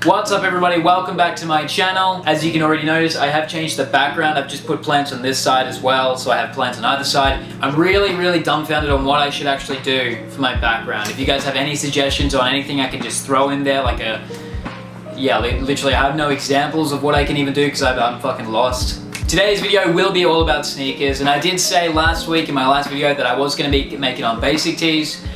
What's up everybody, welcome back to my channel. As you can already notice, I have changed the background. I've just put plants on this side as well, so I have plants on either side. I'm really dumbfounded on what I should actually do for my background. If you guys have any suggestions on anything I can just throw in there, like literally I have no examples of what I can even do because I'm fucking lost. Today's video will be all about sneakers, and I did say last week in my last video that I was going to be making on basic tees,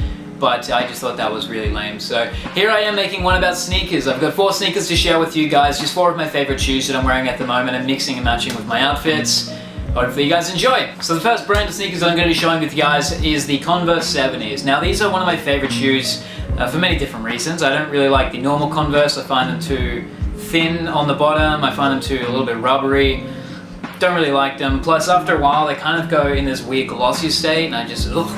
but I just thought that was really lame. So here I am making one about sneakers. I've got 4 sneakers to share with you guys, just 4 of my favorite shoes that I'm wearing at the moment and mixing and matching with my outfits. Hopefully you guys enjoy. So the first brand of sneakers that I'm going to be showing with you guys is the Converse 70s. Now these are one of my favorite shoes for many different reasons. I don't really like the normal Converse. I find them too thin on the bottom. I find them too a little bit rubbery. Don't really like them. Plus after a while they kind of go in this weird glossy state and I just ugh.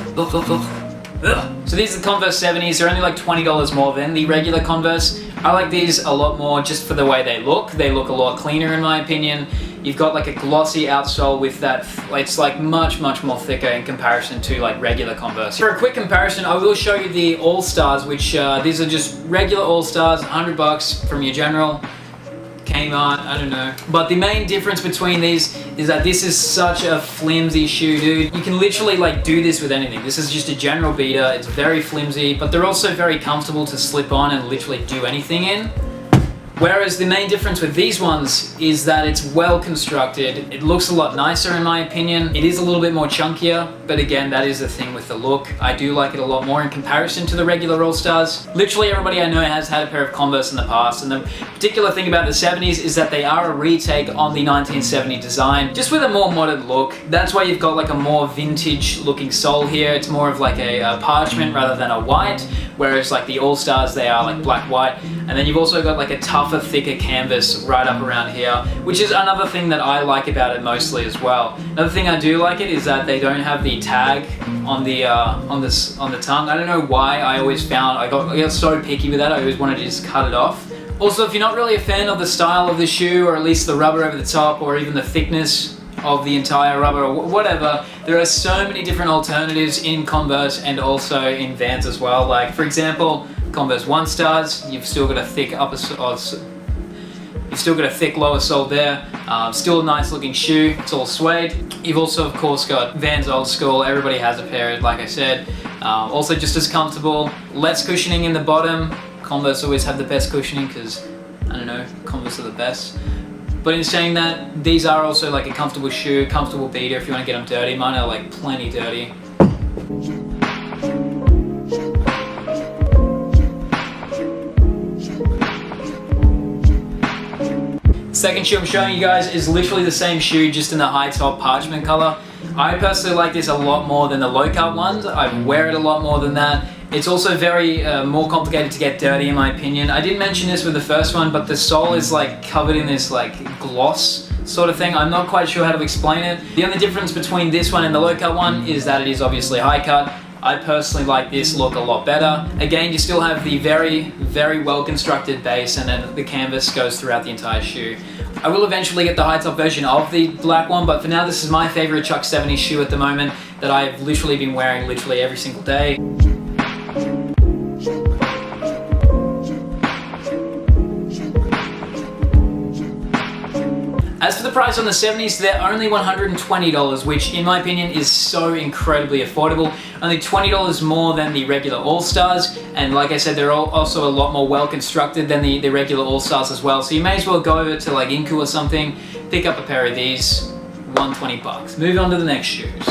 So these are the Converse 70s. They're only like $20 more than the regular Converse. I like these a lot more just for the way they look. They look a lot cleaner in my opinion. You've got like a glossy outsole with that, it's like much more thicker in comparison to like regular Converse. For a quick comparison, I will show you the All Stars, which these are just regular All Stars, $100 from your general Kmart, I don't know. But the main difference between these is that this is such a flimsy shoe, dude. You can literally like do this with anything. This is just a general beater. It's very flimsy, but they're also very comfortable to slip on and literally do anything in. Whereas the main difference with these ones is that it's well constructed. It looks a lot nicer in my opinion. It is a little bit more chunkier, but again, that is the thing with the look. I do like it a lot more in comparison to the regular All Stars. Literally everybody I know has had a pair of Converse in the past, and the particular thing about the 70s is that they are a retake on the 1970 design, just with a more modern look. That's why you've got like a more vintage looking sole here. It's more of like a parchment rather than a white, whereas like the All Stars, they are like black, white. And then you've also got like a tougher, thicker canvas right up around here, which is another thing that I like about it mostly as well. Another thing I do like it is that they don't have the tag on the tongue. I don't know why. I always found I got so picky with that. I always wanted to just cut it off. Also, if you're not really a fan of the style of the shoe, or at least the rubber over the top, or even the thickness of the entire rubber or whatever, there are so many different alternatives in Converse and also in Vans as well. Like for example, Converse 1 Stars, you've still got a thick lower sole there. Still a nice looking shoe. It's all suede. You've also of course got Vans Old School. Everybody has a pair, like I said. Also just as comfortable. Less cushioning in the bottom. Converse always have the best cushioning because, I don't know, Converse are the best. But in saying that, these are also like a comfortable shoe, comfortable beater if you want to get them dirty. Mine are like plenty dirty. Second shoe I'm showing you guys is literally the same shoe, just in the high top parchment color. I personally like this a lot more than the low cut ones. I wear it a lot more than that. It's also very more complicated to get dirty in my opinion. I didn't mention this with the first one, but the sole is like covered in this like gloss sort of thing. I'm not quite sure how to explain it. The only difference between this one and the low cut one is that it is obviously high cut. I personally like this look a lot better. Again, you still have the very well constructed base, and then the canvas goes throughout the entire shoe. I will eventually get the high top version of the black one, but for now this is my favorite Chuck 70 shoe at the moment that I've literally been wearing literally every single day. As for the price on the 70s, they're only $120, which in my opinion is so incredibly affordable. Only $20 more than the regular All Stars, and like I said, they're also a lot more well constructed than the regular All Stars as well. So you may as well go over to like Inku or something, pick up a pair of these, $120. Moving on to the next shoes.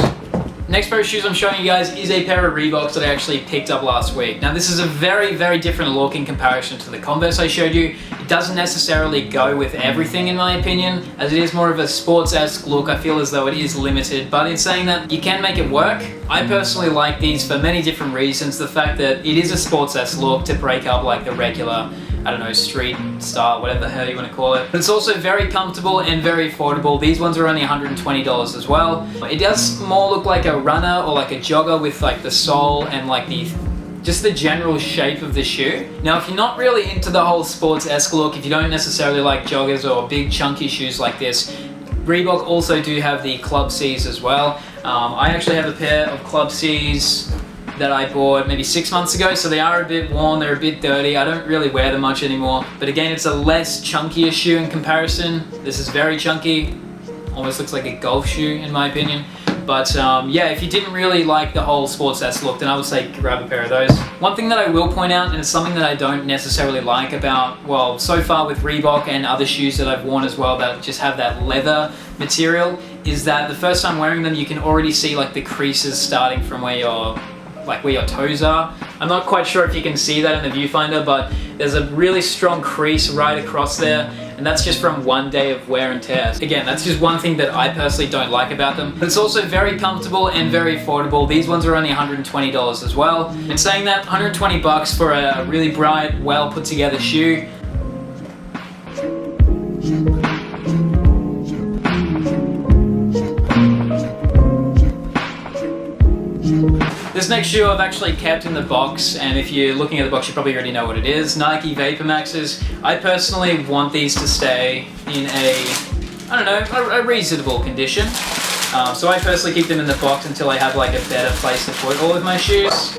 Next pair of shoes I'm showing you guys is a pair of Reeboks that I actually picked up last week. Now this is a very different look in comparison to the Converse I showed you. It doesn't necessarily go with everything in my opinion, as it is more of a sports-esque look. I feel as though it is limited, but in saying that, you can make it work. I personally like these for many different reasons. The fact that it is a sports-esque look to break up like the regular, I don't know, street style, whatever the hell you want to call it. But it's also very comfortable and very affordable. These ones are only $120 as well. It does more look like a runner or like a jogger with like the sole and like just the general shape of the shoe. Now, if you're not really into the whole sports-esque look, if you don't necessarily like joggers or big chunky shoes like this, Reebok also do have the Club C's as well. I actually have a pair of Club C's that I bought maybe 6 months ago, so they are a bit worn, they're a bit dirty. I don't really wear them much anymore. But again, it's a less chunkier shoe in comparison. This is very chunky, almost looks like a golf shoe in my opinion. But yeah, if you didn't really like the whole Sportcess look, then I would say grab a pair of those. One thing that I will point out, and it's something that I don't necessarily like about, well, so far with Reebok and other shoes that I've worn as well that just have that leather material, is that the first time wearing them, you can already see like the creases starting from where your toes are. I'm not quite sure if you can see that in the viewfinder, but there's a really strong crease right across there, and that's just from one day of wear and tear. Again, that's just one thing that I personally don't like about them. But it's also very comfortable and very affordable. These ones are only $120 as well. And saying that, 120 bucks for a really bright, well put together shoe. This next shoe I've actually kept in the box, and if you're looking at the box you probably already know what it is. Nike Vapor Maxes. I personally want these to stay in a reasonable condition. So I personally keep them in the box until I have like a better place to put all of my shoes.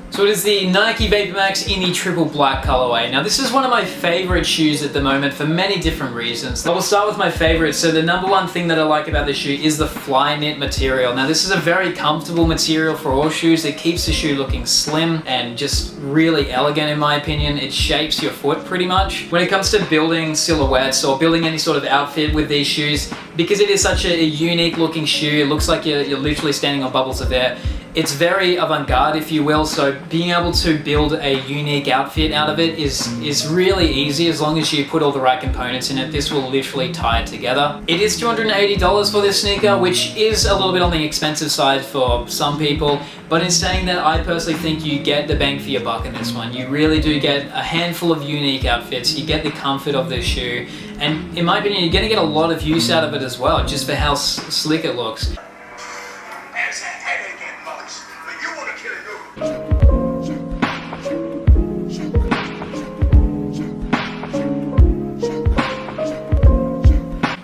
So it is the Nike Vapor Max in the triple black colorway. Now this is one of my favorite shoes at the moment for many different reasons. I will start with my favorite. So the number one thing that I like about this shoe is the Flyknit material. Now this is a very comfortable material for all shoes. It keeps the shoe looking slim and just really elegant in my opinion. It shapes your foot pretty much. When it comes to building silhouettes or building any sort of outfit with these shoes, because it is such a unique looking shoe, it looks like you're literally standing on bubbles of air. It's very avant-garde, if you will, so being able to build a unique outfit out of it is really easy as long as you put all the right components in it. This will literally tie it together. It is $280 for this sneaker, which is a little bit on the expensive side for some people, but in saying that, I personally think you get the bang for your buck in this one. You really do get a handful of unique outfits, you get the comfort of this shoe, and in my opinion, you're going to get a lot of use out of it as well, just for how slick it looks.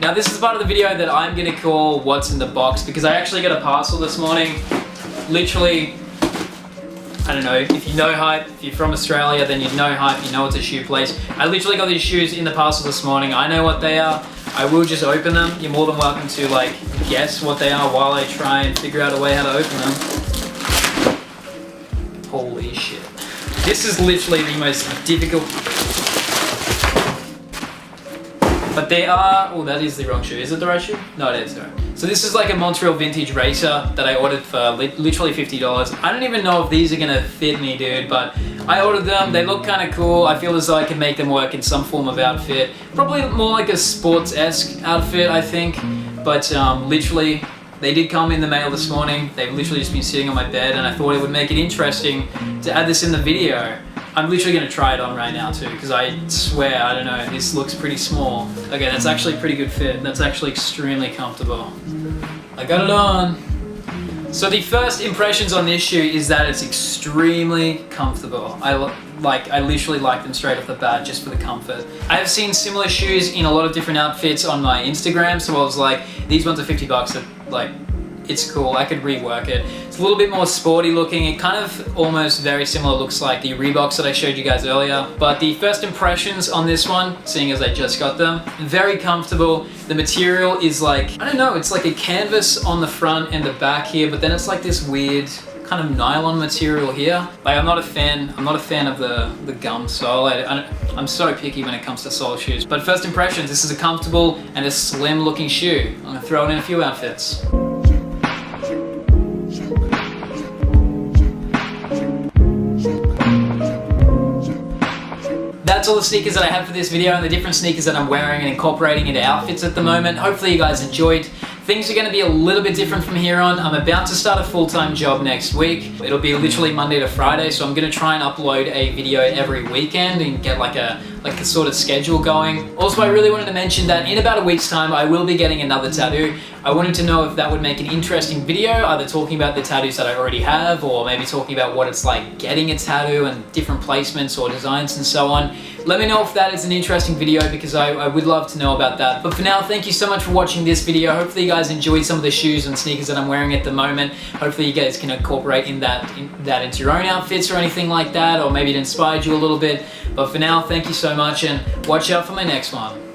Now this is part of the video that I'm going to call What's in the Box, because I actually got a parcel this morning. Literally, I don't know, if you know Hype, if you're from Australia, then you know Hype, you know it's a shoe place. I literally got these shoes in the parcel this morning. I know what they are. I will just open them. You're more than welcome to like guess what they are while I try and figure out a way how to open them. Holy shit. This is literally the most difficult. But they are, oh, that is the wrong shoe. Is it the right shoe? No, it is, right. So this is like a Montreal Vintage Racer that I ordered for literally $50. I don't even know if these are gonna fit me, dude, but I ordered them. They look kind of cool. I feel as though I can make them work in some form of outfit. Probably more like a sports-esque outfit, I think. But literally, they did come in the mail this morning. They've literally just been sitting on my bed, and I thought it would make it interesting to add this in the video. I'm literally going to try it on right now too, because I swear, I don't know, this looks pretty small. Okay, that's actually a pretty good fit. That's actually extremely comfortable. I got it on. So the first impressions on this shoe is that it's extremely comfortable. I literally like them straight off the bat just for the comfort. I have seen similar shoes in a lot of different outfits on my Instagram, so I was like, these ones are $50, like, it's cool, I could rework it. It's a little bit more sporty looking. It kind of almost very similar looks like the Reeboks that I showed you guys earlier. But the first impressions on this one, seeing as I just got them, very comfortable. The material is like, I don't know, it's like a canvas on the front and the back here, but then it's like this weird kind of nylon material here. Like, I'm not a fan of the gum sole. I'm so picky when it comes to sole shoes. But first impressions, this is a comfortable and a slim looking shoe. I'm gonna throw it in a few outfits. That's all the sneakers that I have for this video and the different sneakers that I'm wearing and incorporating into outfits at the moment. Hopefully you guys enjoyed. Things are going to be a little bit different from here on. I'm about to start a full-time job next week. It'll be literally Monday to Friday, so I'm going to try and upload a video every weekend and get like a like a sort of schedule going. Also, I really wanted to mention that in about a week's time, I will be getting another tattoo. I wanted to know if that would make an interesting video, either talking about the tattoos that I already have, or maybe talking about what it's like getting a tattoo and different placements or designs and so on. Let me know if that is an interesting video, because I would love to know about that. But for now, thank you so much for watching this video. Hopefully you guys enjoyed some of the shoes and sneakers that I'm wearing at the moment. Hopefully you guys can incorporate that into your own outfits or anything like that, or maybe it inspired you a little bit. But for now, thank you so much, and watch out for my next one.